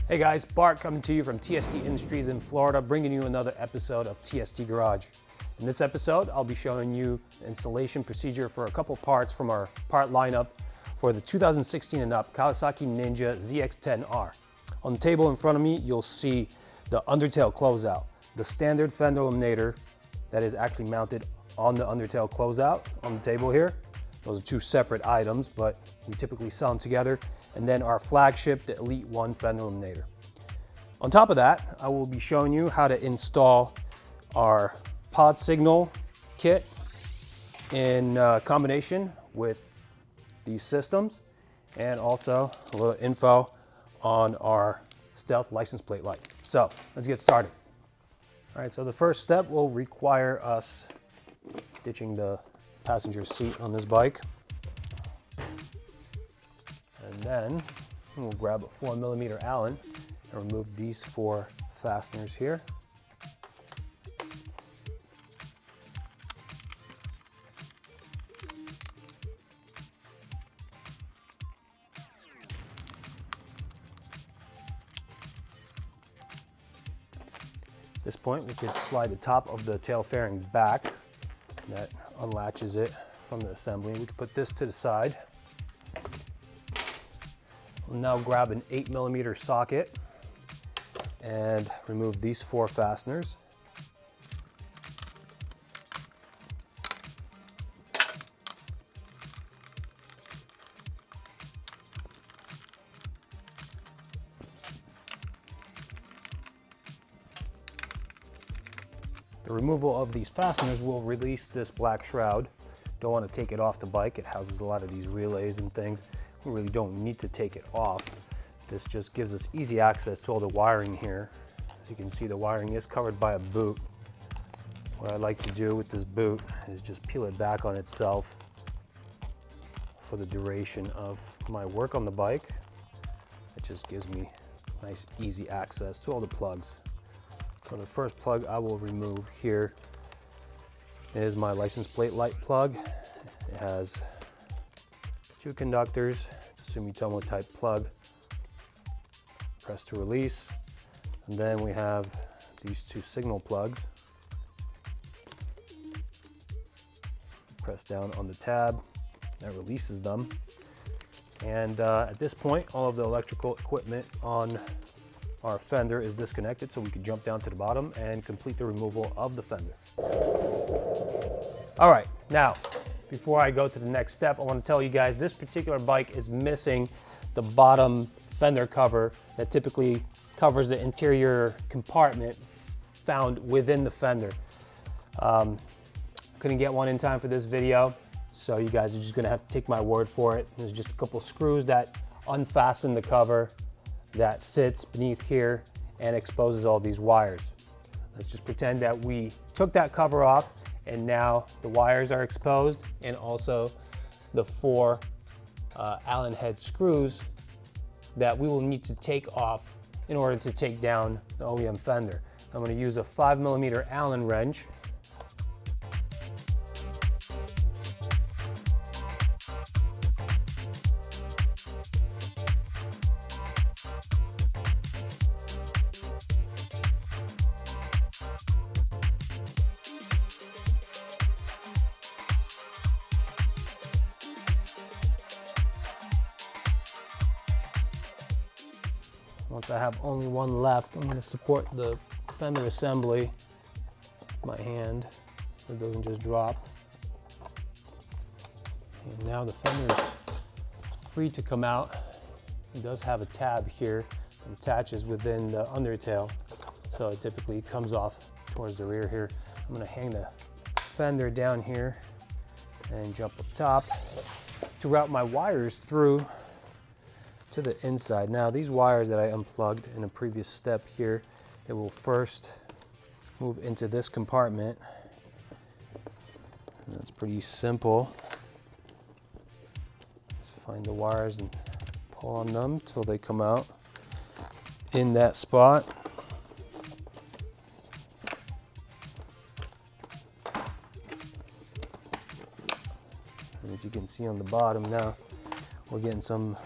Hey guys, Bart coming to you from TST Industries in Florida, bringing you another episode of TST Garage. In this episode, I'll be showing you the installation procedure for a couple parts from our part lineup for the 2016 and up Kawasaki Ninja ZX10R. On the table in front of me, you'll see the Undertail closeout, the standard Fender Eliminator that is actually mounted on the Undertail closeout on the table here. Those are two separate items, but we typically sell them together. And then our flagship, the Elite-1 Fender Eliminator. On top of that, I will be showing you how to install our pod signal kit in combination with these systems, and also a little info on our stealth license plate light. So let's get started. All right, so the first step will require us ditching the passenger seat on this bike. And then we'll grab a 4mm Allen and remove these 4 fasteners here. At this point, we could slide the top of the tail fairing back. That unlatches it from the assembly. We can put this to the side. We'll now grab an 8mm socket and remove these 4 fasteners. The removal of these fasteners will release this black shroud. Don't want to take it off the bike. It houses a lot of these relays and things. We really don't need to take it off. This just gives us easy access to all the wiring here. As you can see, the wiring is covered by a boot. What I like to do with this boot is just peel it back on itself for the duration of my work on the bike. It just gives me nice, easy access to all the plugs. So the first plug I will remove here is my license plate light plug. It has 2 conductors. It's a Sumitomo type plug. Press to release. And then we have these 2 signal plugs. Press down on the tab. That releases them. And at this point, all of the electrical equipment on our fender is disconnected, so we can jump down to the bottom and complete the removal of the fender. All right, now, before I go to the next step, I want to tell you guys this particular bike is missing the bottom fender cover that typically covers the interior compartment found within the fender. Couldn't get one in time for this video, so you guys are just gonna have to take my word for it. There's just a couple screws that unfasten the cover that sits beneath here and exposes all these wires. Let's just pretend that we took that cover off and now the wires are exposed, and also the 4 Allen head screws that we will need to take off in order to take down the OEM fender. I'm going to use a 5mm Allen wrench. Once I have only one left, I'm going to support the fender assembly with my hand so it doesn't just drop. And now the fender is free to come out. It does have a tab here that attaches within the undertail, so it typically comes off towards the rear here. I'm going to hang the fender down here and jump up top to route my wires through to the inside. Now these wires that I unplugged in a previous step here, it will first move into this compartment. And that's pretty simple. Just find the wires and pull on them till they come out in that spot. And as you can see on the bottom now, we're getting some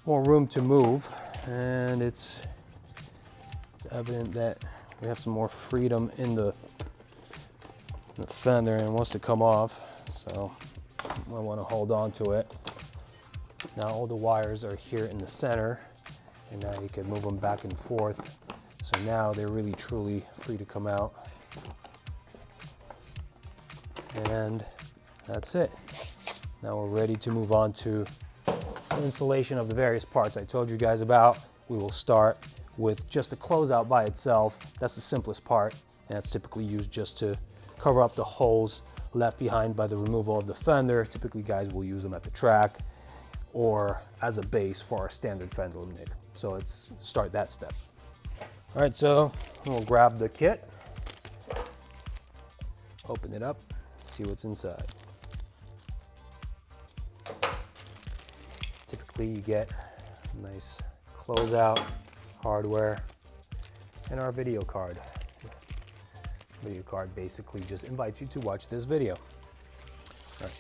more room to move. and it's evident that we have some more freedom in the fender and it wants to come off, so I want to hold on to it. Now all the wires are here in the center, and now you can move them back and forth. So now they're really truly free to come out. And that's it. Now we're ready to move on to the installation of the various parts I told you guys about. We will start with just the closeout by itself. That's the simplest part, and that's typically used just to cover up the holes left behind by the removal of the fender. Typically guys will use them at the track or as a base for our standard Fender Eliminator. So let's start that step. All right, so we'll grab the kit, open it up, see what's inside. Typically you get a nice closeout, hardware, and our video card. Video card basically just invites you to watch this video. All right.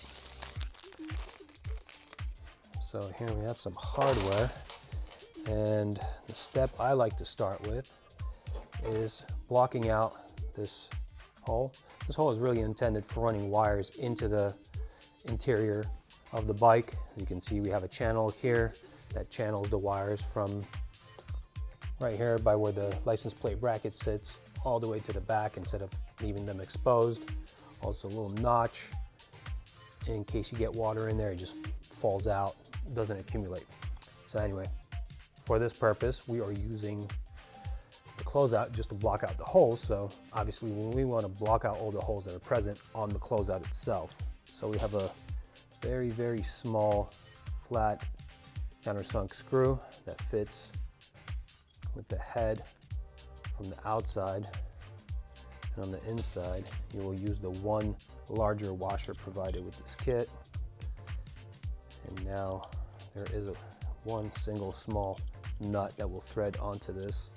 So here we have some hardware, and the step I like to start with is blocking out this hole. This hole is really intended for running wires into the interior of the bike. As you can see, we have a channel here that channels the wires from right here by where the license plate bracket sits all the way to the back instead of leaving them exposed. Also a little notch in case you get water in there, it just falls out, doesn't accumulate. So anyway, for this purpose, we are using the closeout just to block out the holes. So obviously we want to block out all the holes that are present on the closeout itself. So we have a very, very small flat countersunk screw that fits with the head from the outside, and on the inside you will use the one larger washer provided with this kit. And now there is one single small nut that will thread onto this.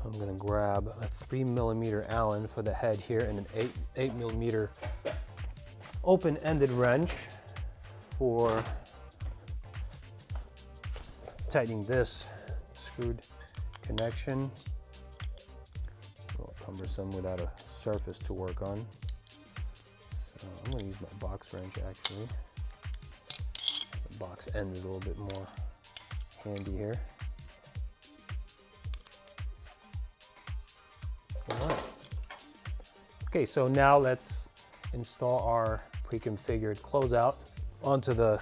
I'm going to grab a 3mm Allen for the head here and an 8mm open-ended wrench for tightening this screwed connection. A little cumbersome without a surface to work on. So I'm going to use my box wrench actually. The box end is a little bit more handy here. All right. Okay, so now let's install our pre-configured closeout onto the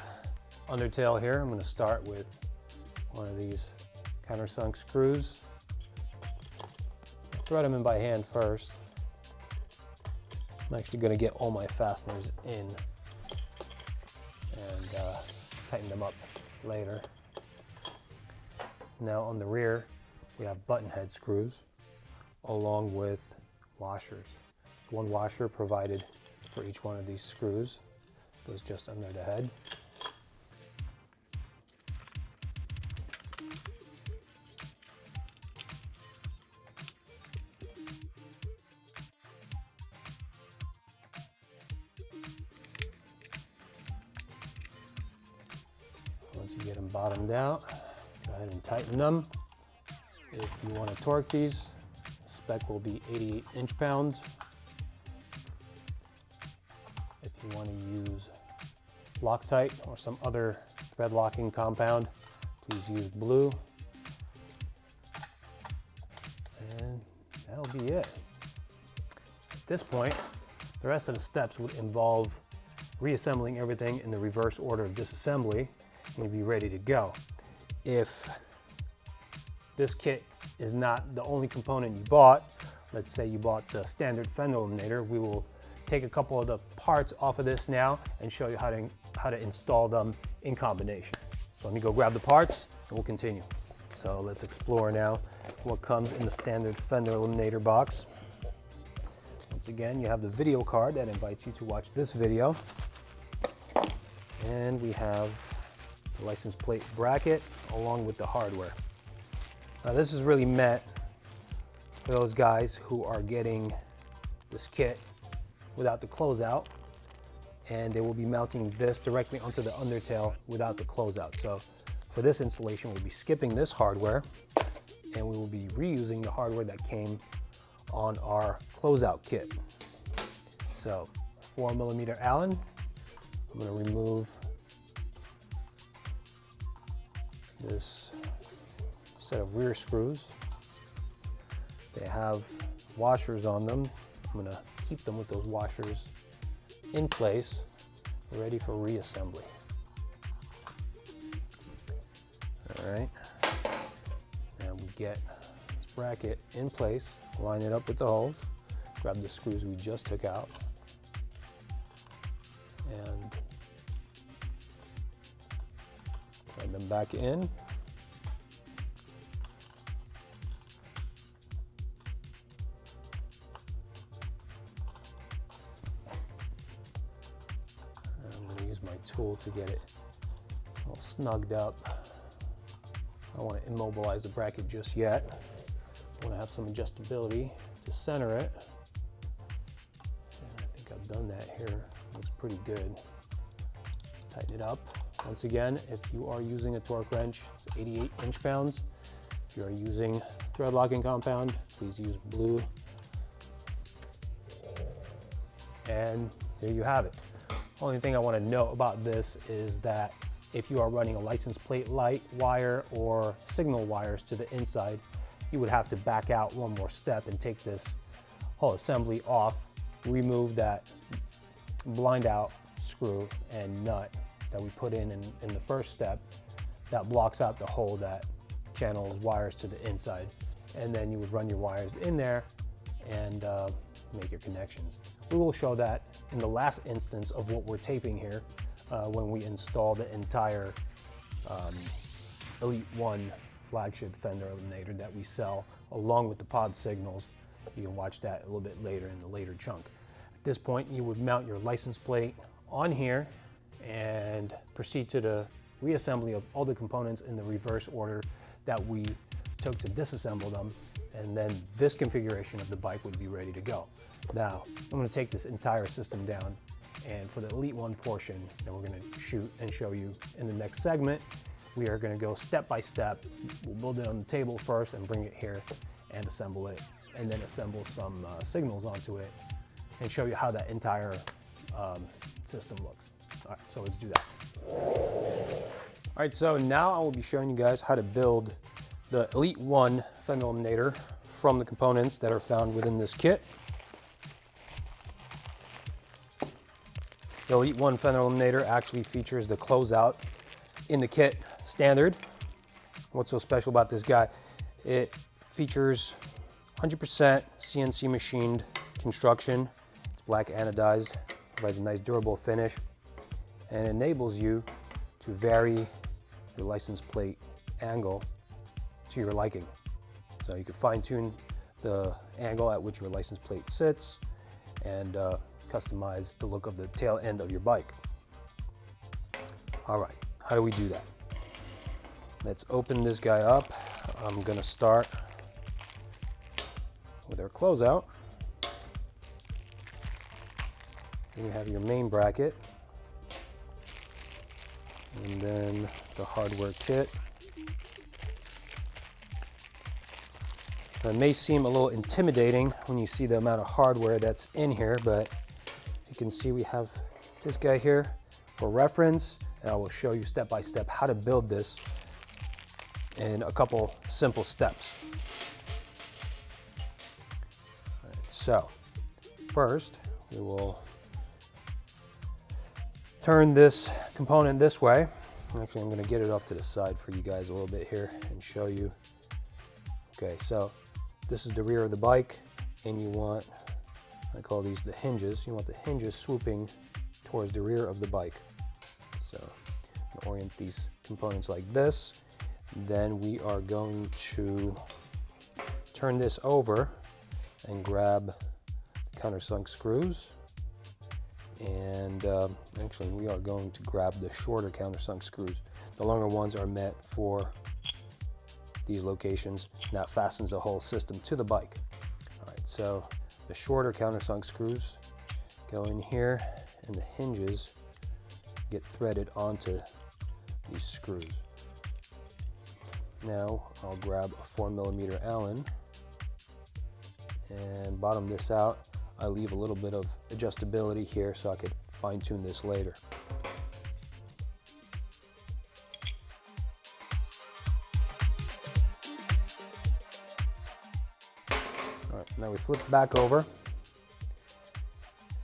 Undertail here. I'm going to start with one of these countersunk screws. Thread them in by hand first. I'm actually going to get all my fasteners in and tighten them up later. Now on the rear, we have button head screws along with washers. One washer provided for each one of these screws, goes just under the head. Once you get them bottomed out, go ahead and tighten them. If you want to torque these, the spec will be 88 inch-pounds. If you want to use Loctite or some other thread locking compound, please use blue. And that'll be it. At this point, the rest of the steps would involve reassembling everything in the reverse order of disassembly and be ready to go. If this kit is not the only component you bought, let's say you bought the standard Fender Eliminator, we will take a couple of the parts off of this now and show you how to install them in combination. So let me go grab the parts and we'll continue. So let's explore now what comes in the standard Fender Eliminator box. Once again, you have the video card that invites you to watch this video. And we have the license plate bracket along with the hardware. Now this is really meant for those guys who are getting this kit without the closeout, and they will be mounting this directly onto the Undertail without the closeout. So For this installation, we'll be skipping this hardware and we will be reusing the hardware that came on our closeout kit. So 4mm Allen, I'm going to remove this set of rear screws. They have washers on them. I'm going to keep them with those washers in place, ready for reassembly. All right, now we get this bracket in place, line it up with the holes, grab the screws we just took out, and thread them back in. I'm going to use my tool to get it all snugged up. I don't want to immobilize the bracket just yet. I want to have some adjustability to center it. And I think I've done that here. Looks pretty good. Tighten it up. Once again, if you are using a torque wrench, it's 88 inch-pounds. If you are using thread locking compound, please use blue. And there you have it. Only thing I want to note about this is that if you are running a license plate light wire or signal wires to the inside, you would have to back out one more step and take this whole assembly off, remove that blind out screw and nut that we put in the first step that blocks out the hole that channels wires to the inside. And then you would run your wires in there and make your connections. We will show that in the last instance of what we're taping here, when we install the entire Elite-1 flagship Fender Eliminator that we sell along with the pod signals. You can watch that a little bit later in the later chunk. At this point, you would mount your license plate on here and proceed to the reassembly of all the components in the reverse order that we took to disassemble them, and then this configuration of the bike would be ready to go. Now, I'm going to take this entire system down, and for the Elite-1 portion that we're going to shoot and show you in the next segment, we are going to go step by step. We'll build it on the table first and bring it here and assemble it, and then assemble some signals onto it and show you how that entire system looks. All right, so let's do that. All right, so now I will be showing you guys how to build the Elite-1 Fender Eliminator from the components that are found within this kit. The Elite-1 Fender Eliminator actually features the closeout in the kit standard. What's so special about this guy? It features 100% CNC machined construction. It's black anodized, provides a nice durable finish, and enables you to vary your license plate angle to your liking. So you can fine tune the angle at which your license plate sits and customize the look of the tail end of your bike. All right, how do we do that? Let's open this guy up. I'm gonna start with our closeout. Then you have your main bracket, and then the hardware kit. It may seem a little intimidating when you see the amount of hardware that's in here, but you can see we have this guy here for reference, and I will show you step by step how to build this in a couple simple steps. All right, so first we will turn this component this way. Actually, I'm going to get it off to the side for you guys a little bit here and show you. Okay, so this is the rear of the bike, and you want, I call these the hinges. You want the hinges swooping towards the rear of the bike. So orient these components like this. Then we are going to turn this over and grab the countersunk screws. And actually we are going to grab the shorter countersunk screws. The longer ones are meant for these locations, and that fastens the whole system to the bike. All right, so the shorter countersunk screws go in here, and the hinges get threaded onto these screws. Now I'll grab a 4mm Allen and bottom this out. I leave a little bit of adjustability here so I could fine tune this later. All right, now we flip back over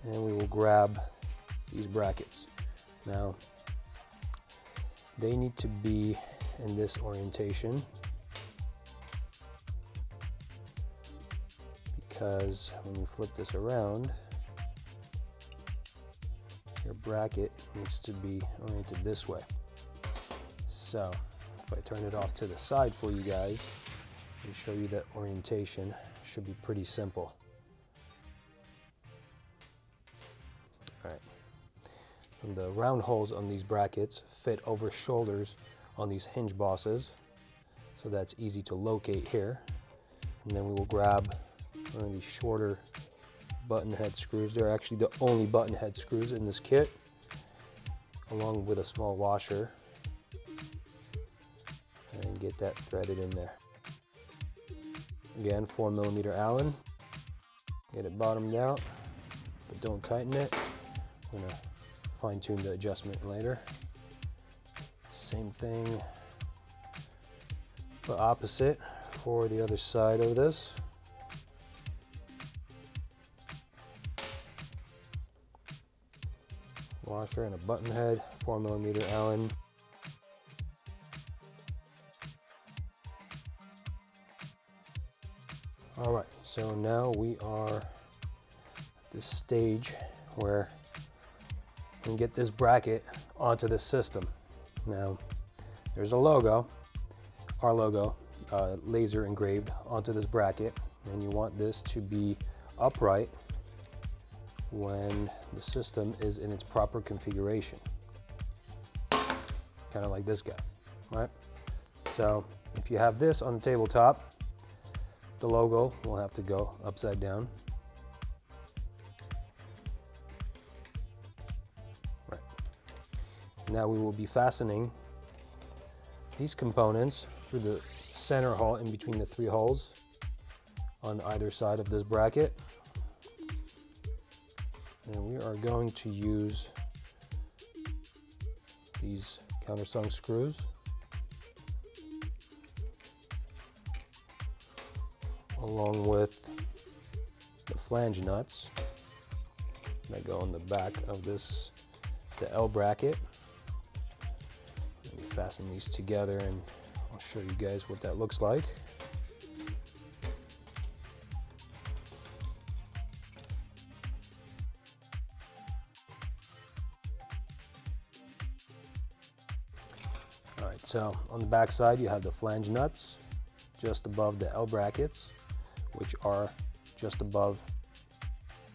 and we will grab these brackets. Now they need to be in this orientation because when you flip this around, your bracket needs to be oriented this way. So if I turn it off to the side for you guys and show you that orientation, should be pretty simple. All right. And the round holes on these brackets fit over shoulders on these hinge bosses, so that's easy to locate here. And then we will grab one of these shorter button head screws. They're actually the only button head screws in this kit, along with a small washer, and get that threaded in there. Again, 4mm Allen. Get it bottomed out, but don't tighten it. I'm gonna fine tune the adjustment later. Same thing, but opposite for the other side of this. Washer and a button head, 4mm Allen. All right, so now we are at this stage where we can get this bracket onto the system. Now, there's a logo, our logo, laser engraved onto this bracket, and you want this to be upright when the system is in its proper configuration. Kind of like this guy, right? So if you have this on the tabletop, the logo will have to go upside down. Right. Now we will be fastening these components through the center hole in between the 3 holes on either side of this bracket. And we are going to use these countersunk screws along with the flange nuts that go on the back of this, the L bracket. Let me fasten these together and I'll show you guys what that looks like. All right, so on the back side you have the flange nuts just above the L brackets, which are just above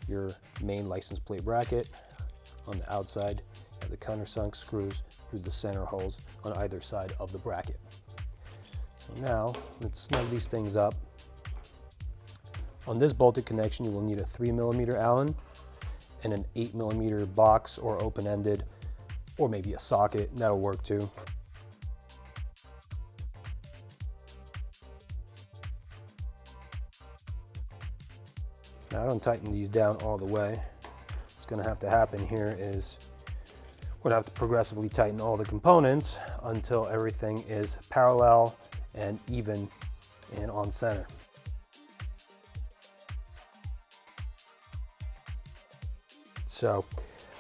your main license plate bracket. On the outside, you have the countersunk screws through the center holes on either side of the bracket. So now, let's snug these things up. On this bolted connection, you will need a 3mm Allen and an 8mm box or open-ended, or maybe a socket, that'll work too. Now I don't tighten these down all the way. What's going to have to happen here is we're going to have to progressively tighten all the components until everything is parallel and even and on center. So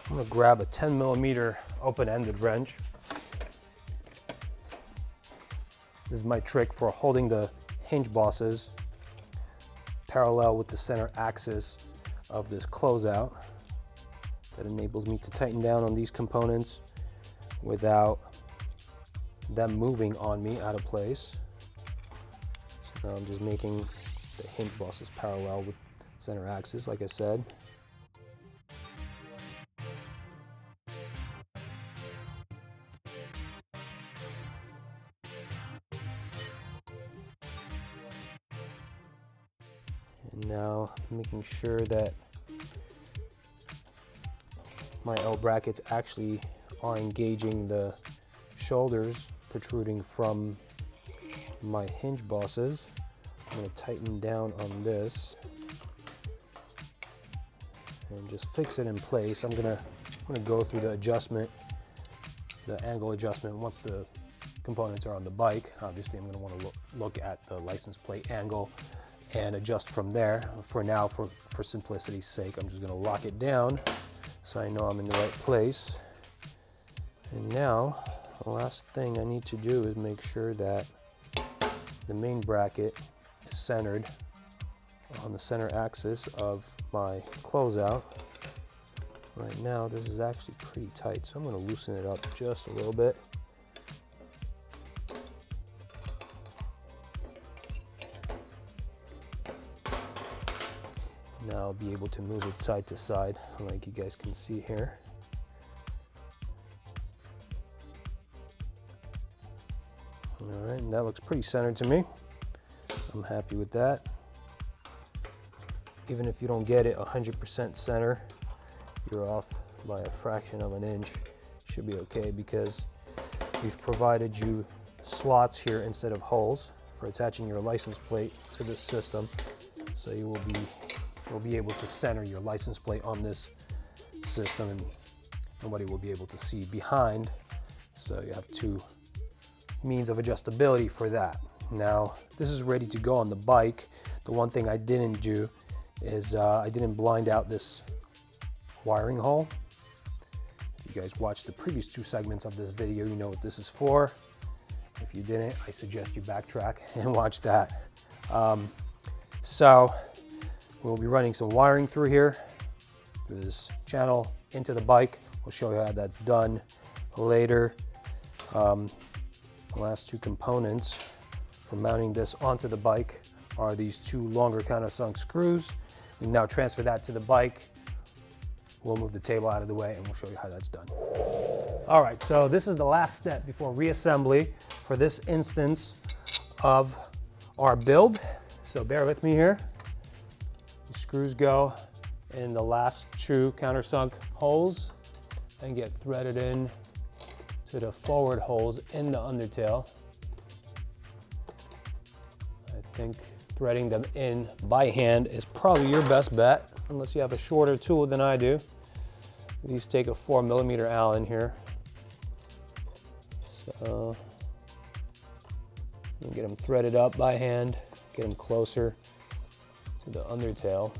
I'm going to grab a 10mm open-ended wrench. This is my trick for holding the hinge bosses parallel with the center axis of this closeout. That enables me to tighten down on these components without them moving on me out of place. So now I'm just making the hinge bosses parallel with center axis, like I said. And now making sure that my L brackets actually are engaging the shoulders protruding from my hinge bosses. I'm going to tighten down on this and just fix it in place. I'm gonna go through the adjustment, the angle adjustment once the components are on the bike. Obviously, I'm gonna want to look at the license plate angle and adjust from there. For now, for simplicity's sake, I'm just gonna lock it down so I know I'm in the right place. And now, the last thing I need to do is make sure that the main bracket is centered on the center axis of my closeout. Right now, this is actually pretty tight, so I'm going to loosen it up just a little bit. Now I'll be able to move it side to side, like you guys can see here. All right, and that looks pretty centered to me. I'm happy with that. Even if you don't get it 100% center, you're off by a fraction of an inch. Should be okay because we've provided you slots here instead of holes for attaching your license plate to this system. So you will be able to center your license plate on this system and nobody will be able to see behind. So you have two means of adjustability for that. Now, this is ready to go on the bike. The one thing I didn't do is I didn't blind out this wiring hole. If you guys watched the previous two segments of this video, you know what this is for. If you didn't, I suggest you backtrack and watch that. So we'll be running some wiring through here, through this channel into the bike. We'll show you how that's done later. The last two components for mounting this onto the bike are these two longer countersunk screws. We now transfer that to the bike. We'll move the table out of the way and we'll show you how that's done. All right, so this is the last step before reassembly for this instance of our build. So bear with me here. The screws go in the last two countersunk holes and get threaded in to the forward holes in the undertail. I think threading them in by hand is probably your best bet, unless you have a shorter tool than I do. These take a 4mm Allen here. So you get them threaded up by hand, get them closer to the undertail.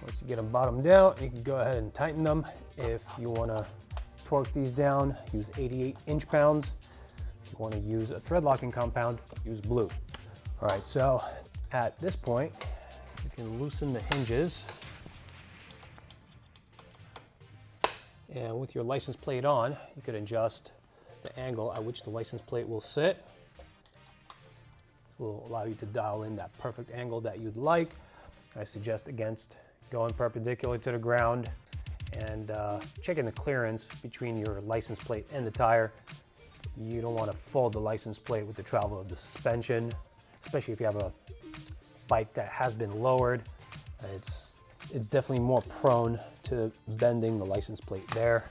Once you get them bottomed out, you can go ahead and tighten them. If you want to torque these down, use 88 inch-pounds. If you want to use a thread locking compound, use blue. All right, so at this point, you can loosen the hinges. And with your license plate on, you could adjust the angle at which the license plate will sit. This will allow you to dial in that perfect angle that you'd like. I suggest against going perpendicular to the ground and checking the clearance between your license plate and the tire. You don't want to fold the license plate with the travel of the suspension, especially if you have a bike that has been lowered. It's definitely more prone to bending the license plate there.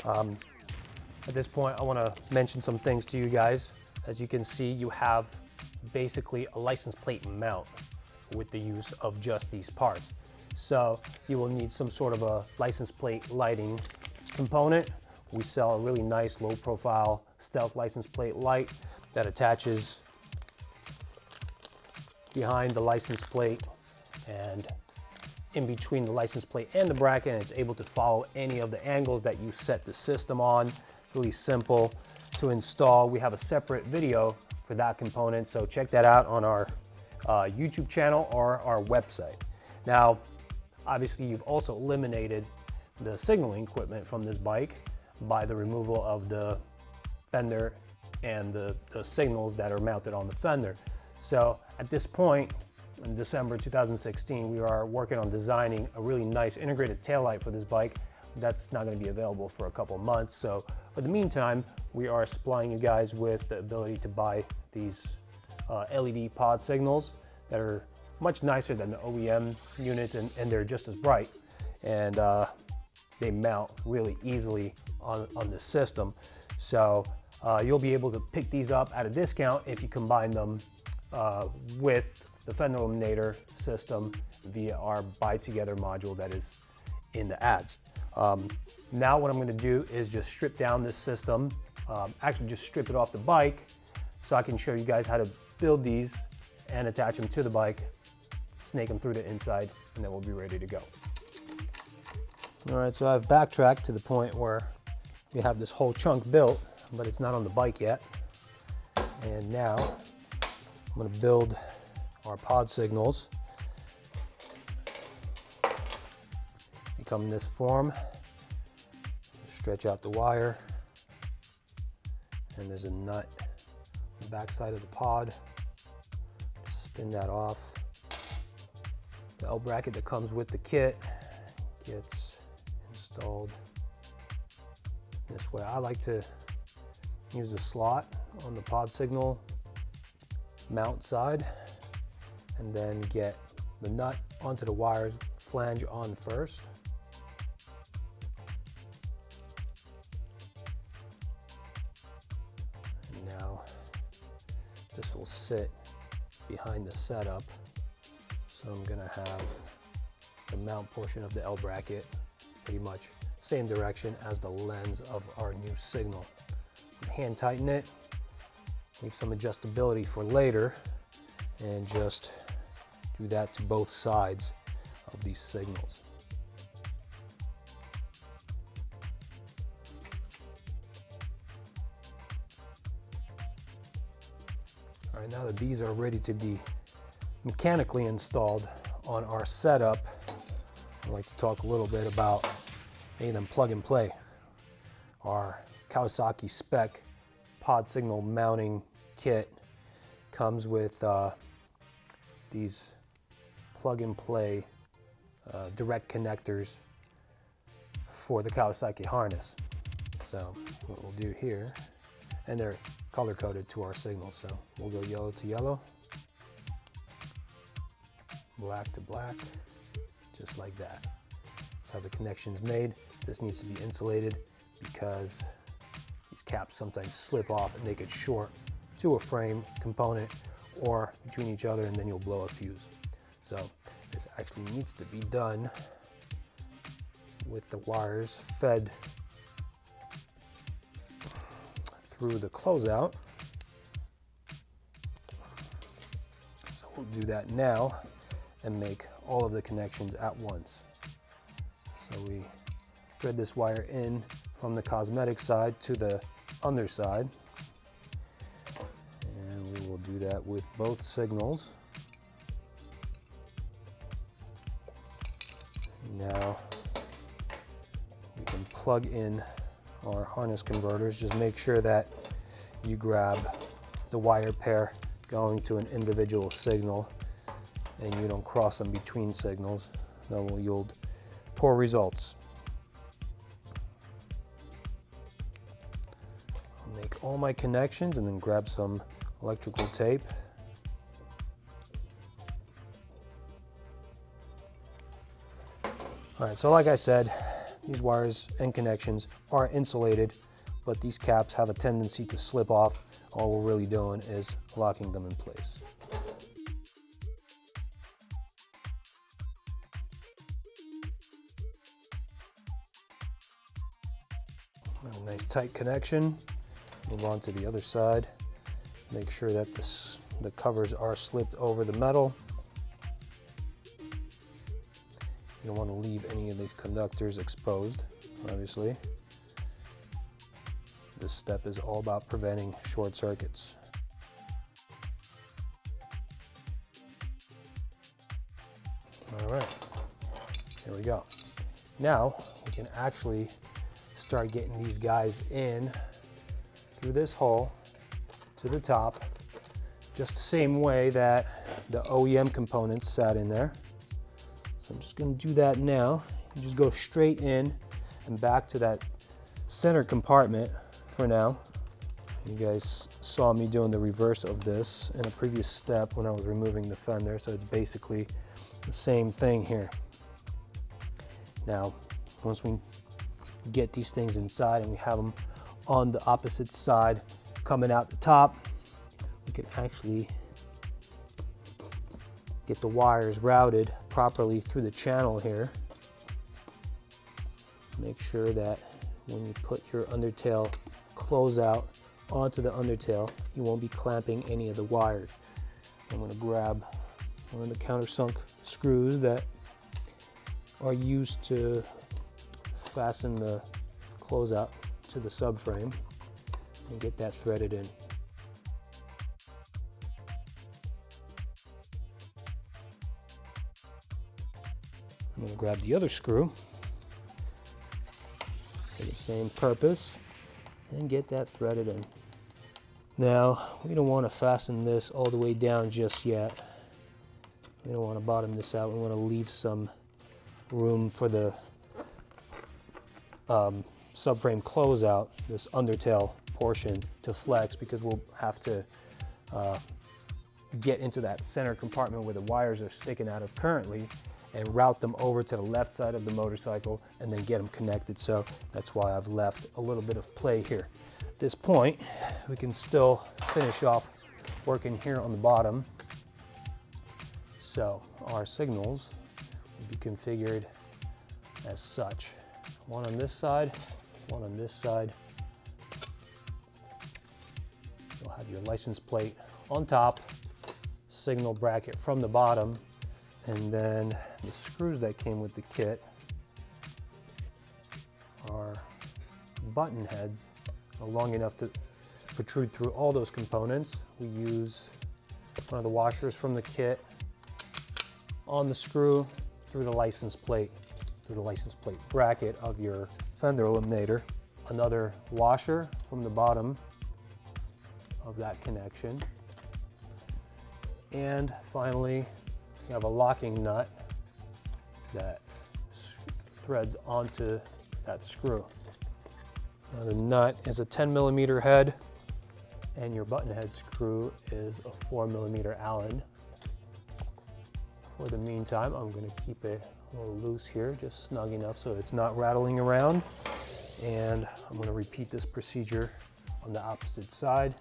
At this point, I want to mention some things to you guys. As you can see, you have basically a license plate mount with the use of just these parts. So you will need some sort of a license plate lighting component. We sell a really nice low profile stealth license plate light that attaches behind the license plate and in between the license plate and the bracket, and it's able to follow any of the angles that you set the system on. It's really simple to install. We have a separate video for that component, so check that out on our YouTube channel or our website. Now, obviously, you've also eliminated the signaling equipment from this bike by the removal of the fender and the signals that are mounted on the fender. So at this point, in December 2016, we are working on designing a really nice integrated taillight for this bike. That's not going to be available for a couple months. So for the meantime, we are supplying you guys with the ability to buy these LED pod signals that are much nicer than the OEM units, and they're just as bright. And they mount really easily on the system. So you'll be able to pick these up at a discount if you combine them with the Fender Eliminator system via our buy together module that is in the ads. Now what I'm going to do is just strip down this system, actually just strip it off the bike, so I can show you guys how to build these and attach them to the bike, snake them through the inside, and then we'll be ready to go. All right, so I've backtracked to the point where we have this whole chunk built, but it's not on the bike yet. And now I'm going to build our pod signals. They come in this form. Stretch out the wire, and there's a nut on the back side of the pod. Spin that off. The L bracket that comes with the kit gets installed this way. I like to use the slot on the pod signal mount side and then get the nut onto the wires, flange on first. And now this will sit behind the setup. So I'm gonna have the mount portion of the L bracket pretty much same direction as the lens of our new signal. Hand tighten it, leave some adjustability for later, and just do that to both sides of these signals. All right, now that these are ready to be mechanically installed on our setup, I'd like to talk a little bit about making them plug and play. Our Kawasaki spec pod signal mounting kit comes with these plug and play direct connectors for the Kawasaki harness. So what we'll do here, and they're color coded to our signal, so we'll go yellow to yellow, black to black, just like that. That's how the connection's made. This needs to be insulated because these caps sometimes slip off and they get short to a frame component or between each other, and then you'll blow a fuse. So this actually needs to be done with the wires fed through the closeout. So we'll do that now and make all of the connections at once. So we thread this wire in from the cosmetic side to the underside, and we will do that with both signals. Now we can plug in our harness converters. Just make sure that you grab the wire pair going to an individual signal and you don't cross them between signals. That will yield poor results. I'll make all my connections and then grab some electrical tape. All right, so like I said, these wires and connections are insulated, but these caps have a tendency to slip off. All we're really doing is locking them in place. A nice tight connection. Move on to the other side. Make sure that the covers are slipped over the metal. You don't want to leave any of the conductors exposed, obviously. This step is all about preventing short circuits. All right, here we go. Now we can actually start getting these guys in through this hole to the top, just the same way that the OEM components sat in there. So I'm just going to do that now. You just go straight in and back to that center compartment for now. You guys saw me doing the reverse of this in a previous step when I was removing the fender, so it's basically the same thing here. Now, once we get these things inside and we have them on the opposite side coming out the top, we can actually get the wires routed properly through the channel here. Make sure that when you put your undertail closeout onto the undertail, you won't be clamping any of the wires. I'm going to grab one of the countersunk screws that are used to fasten the closeout to the subframe and get that threaded in. I'm going to grab the other screw for the same purpose and get that threaded in. Now, we don't want to fasten this all the way down just yet. We don't want to bottom this out. We want to leave some room for the subframe closeout, this undertail portion, to flex, because we'll have to get into that center compartment where the wires are sticking out of currently and route them over to the left side of the motorcycle and then get them connected. So that's why I've left a little bit of play here. At this point, we can still finish off working here on the bottom. So our signals will be configured as such. One on this side, one on this side. You'll have your license plate on top, signal bracket from the bottom, and then the screws that came with the kit are button heads, long enough to protrude through all those components. We use one of the washers from the kit on the screw through the license plate bracket of your Fender Eliminator. Another washer from the bottom of that connection. And finally, you have a locking nut that threads onto that screw. Now the nut is a 10mm head, and your button head screw is a 4mm Allen. For the meantime, I'm going to keep it a little loose here, just snug enough so it's not rattling around. And I'm going to repeat this procedure on the opposite side.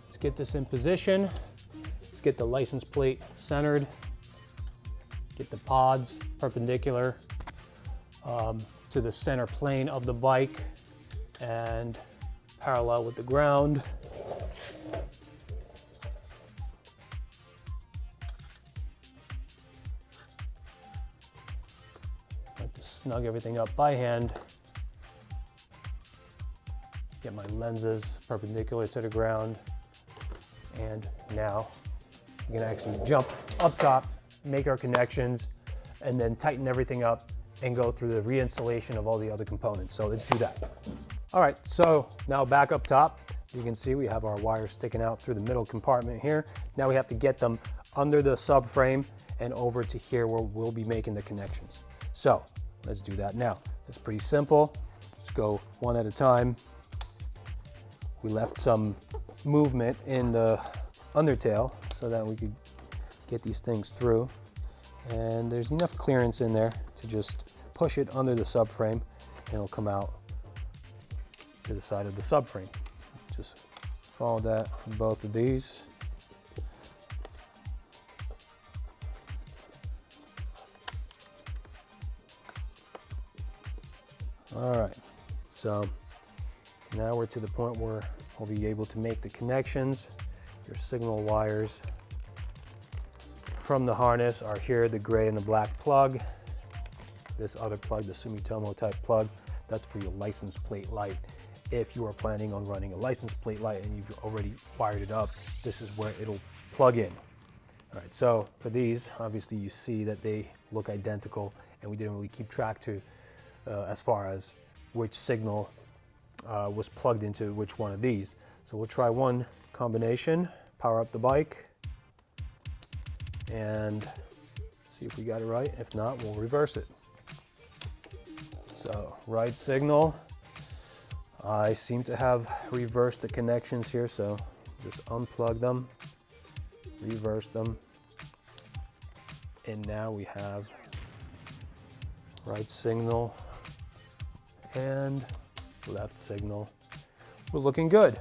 Let's get this in position. Let's get the license plate centered. Get the pods perpendicular to the center plane of the bike and parallel with the ground. I like to snug everything up by hand. Get my lenses perpendicular to the ground. And now we're gonna actually jump up top, make our connections, and then tighten everything up and go through the reinstallation of all the other components. So let's do that. All right, so now back up top, you can see we have our wires sticking out through the middle compartment here. Now we have to get them under the subframe and over to here where we'll be making the connections. So let's do that now. It's pretty simple. Let's go one at a time. We left some movement in the undertail so that we could get these things through. And there's enough clearance in there to just push it under the subframe and it'll come out to the side of the subframe. Just follow that from both of these. All right, so now we're to the point where we'll be able to make the connections. Your signal wires from the harness are here, the gray and the black plug. This other plug, the Sumitomo type plug, that's for your license plate light. If you are planning on running a license plate light and you've already wired it up, this is where it'll plug in. All right, so for these, obviously you see that they look identical and we didn't really keep track to as far as which signal was plugged into which one of these. So we'll try one combination, power up the bike. and see if we got it right. If not, we'll reverse it. So right signal. I seem to have reversed the connections here, so just unplug them, reverse them, and now we have right signal and left signal. We're looking good.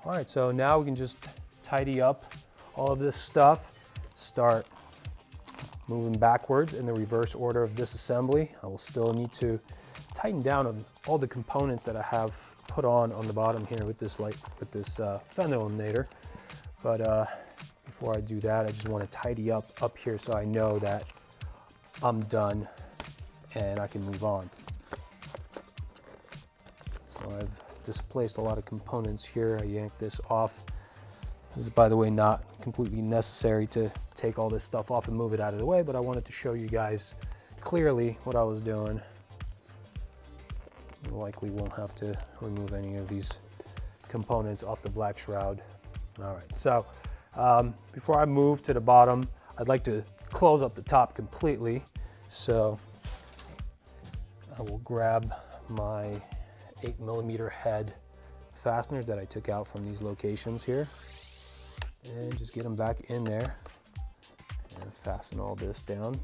All right, so now we can just tidy up all of this stuff, start moving backwards in the reverse order of this assembly. I will still need to tighten down on all the components that I have put on the bottom here with this Fender Eliminator. But before I do that, I just want to tidy up here so I know that I'm done and I can move on. So I've displaced a lot of components here. I yanked this off. This is, by the way, not completely necessary to take all this stuff off and move it out of the way, but I wanted to show you guys clearly what I was doing. You likely won't have to remove any of these components off the black shroud. All right, so before I move to the bottom, I'd like to close up the top completely. So I will grab my 8mm head fasteners that I took out from these locations here and just get them back in there and fasten all this down.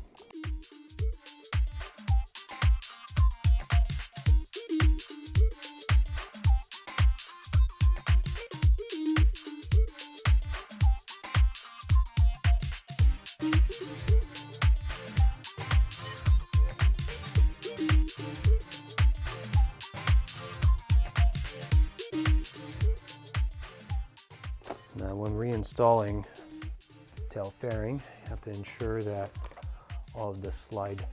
Now, when reinstalling tail fairing, you have to ensure that all of the slide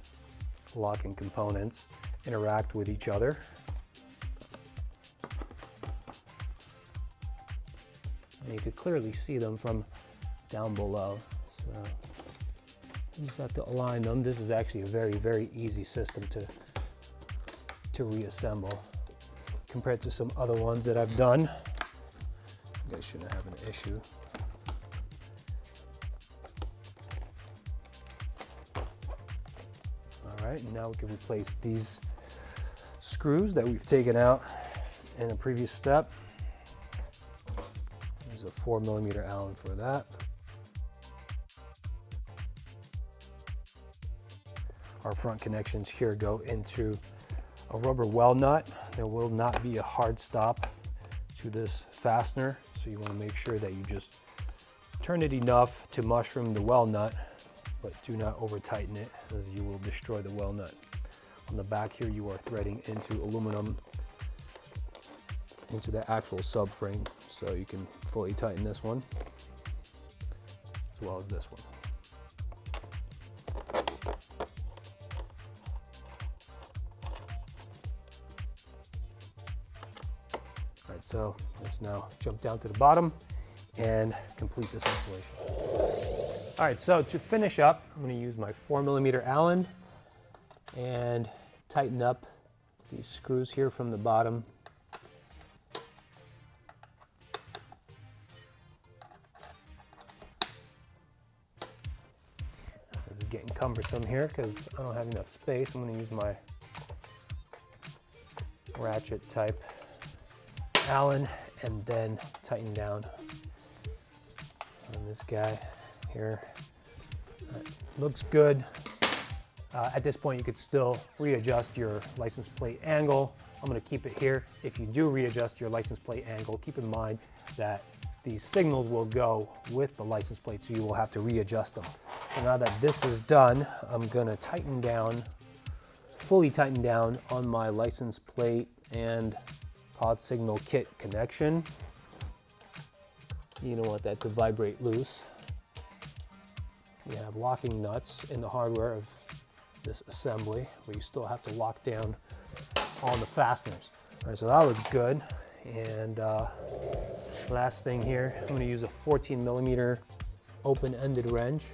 locking components interact with each other. And you could clearly see them from down below. So you just have to align them. This is actually a very, very easy system to reassemble compared to some other ones that I've done. You guys shouldn't have an issue. All right, and now we can replace these screws that we've taken out in a previous step. There's a 4mm Allen for that. Our front connections here go into a rubber well nut. There will not be a hard stop to this fastener, so you want to make sure that you just turn it enough to mushroom the well nut, but do not over tighten it, as you will destroy the well nut. On the back here, you are threading into aluminum into the actual subframe, so you can fully tighten this one as well as this one. All right, so let's now jump down to the bottom and complete this installation. All right, so to finish up, I'm going to use my 4mm Allen and tighten up these screws here from the bottom. This is getting cumbersome here because I don't have enough space. I'm going to use my ratchet type Allen and then tighten down on this guy here. Looks good. At this point, you could still readjust your license plate angle. I'm going to keep it here. If you do readjust your license plate angle, keep in mind that these signals will go with the license plate, so you will have to readjust them. So now that this is done, I'm going to tighten down, fully tighten down on my license plate and pod signal kit connection. You don't want that to vibrate loose. We have locking nuts in the hardware of this assembly, but you still have to lock down on the fasteners. All right, so that looks good. And last thing here, I'm going to use a 14mm open-ended wrench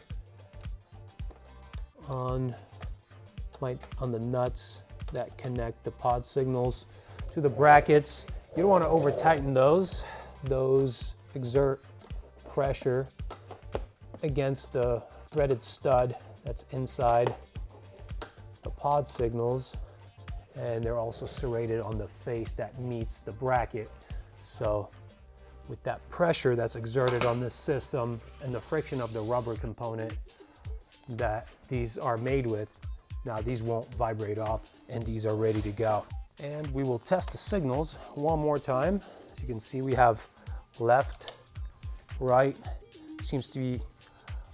on the nuts that connect the pod signals to the brackets. You don't want to over tighten those. Those exert pressure against the threaded stud that's inside the pod signals, and they're also serrated on the face that meets the bracket. So with that pressure that's exerted on this system and the friction of the rubber component that these are made with, now these won't vibrate off and these are ready to go. And we will test the signals one more time. As you can see, we have left, right, seems to be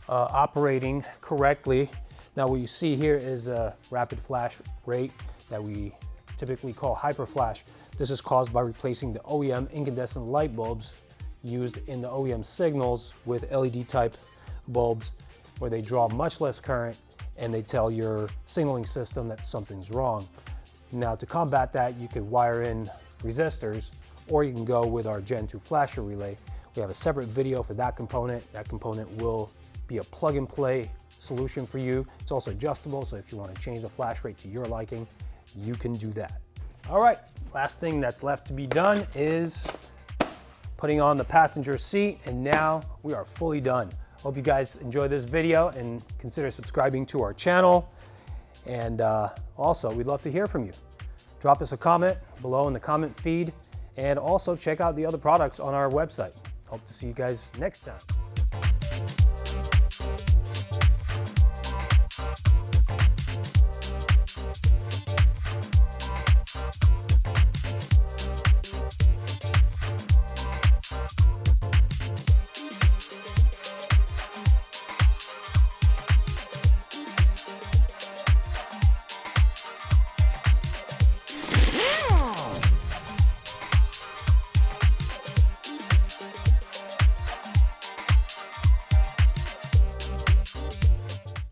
operating correctly. Now what you see here is a rapid flash rate that we typically call hyperflash. This is caused by replacing the OEM incandescent light bulbs used in the OEM signals with LED type bulbs, where they draw much less current and they tell your signaling system that something's wrong. Now to combat that, you could wire in resistors, or you can go with our Gen 2 flasher relay. We have a separate video for that component. That component will be a plug and play solution for you. It's also adjustable, so if you want to change the flash rate to your liking, you can do that. All right, last thing that's left to be done is putting on the passenger seat, and now we are fully done. Hope you guys enjoy this video and consider subscribing to our channel. And also, we'd love to hear from you. Drop us a comment below in the comment feed, and also check out the other products on our website. Hope to see you guys next time.